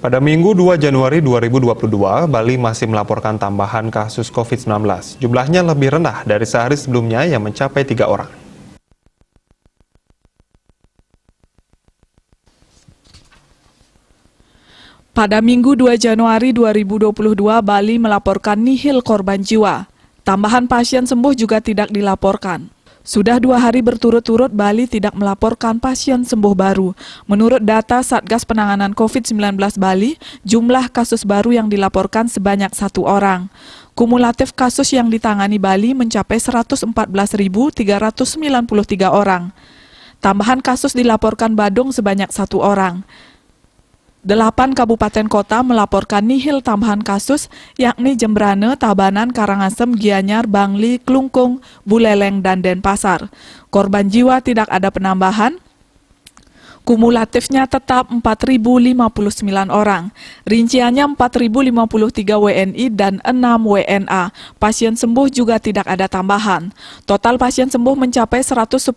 Pada Minggu 2 Januari 2022, Bali masih melaporkan tambahan kasus COVID-19. Jumlahnya lebih rendah dari sehari sebelumnya yang mencapai 3 orang. Pada Minggu 2 Januari 2022, Bali melaporkan nihil korban jiwa. Tambahan pasien sembuh juga tidak dilaporkan. Sudah 2 hari berturut-turut Bali tidak melaporkan pasien sembuh baru. Menurut data Satgas Penanganan COVID-19 Bali, jumlah kasus baru yang dilaporkan sebanyak 1 orang. Kumulatif kasus yang ditangani Bali mencapai 114.393 orang. Tambahan kasus dilaporkan Badung sebanyak 1 orang. 8 kabupaten kota melaporkan nihil tambahan kasus, yakni Jembrane, Tabanan, Karangasem, Gianyar, Bangli, Klungkung, Buleleng, dan Denpasar. Korban jiwa tidak ada penambahan. Kumulatifnya tetap 4.059 orang. Rinciannya 4.053 WNI dan 6 WNA. Pasien sembuh juga tidak ada tambahan. Total pasien sembuh mencapai 110.271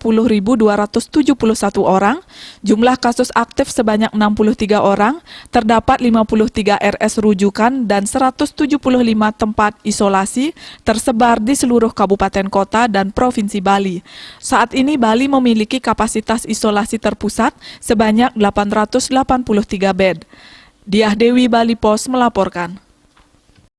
orang. Jumlah kasus aktif sebanyak 63 orang. Terdapat 53 RS rujukan dan 175 tempat isolasi tersebar di seluruh kabupaten kota dan provinsi Bali. Saat ini Bali memiliki kapasitas isolasi terpusat sebanyak 883 bed. Diah Dewi, Bali Pos melaporkan.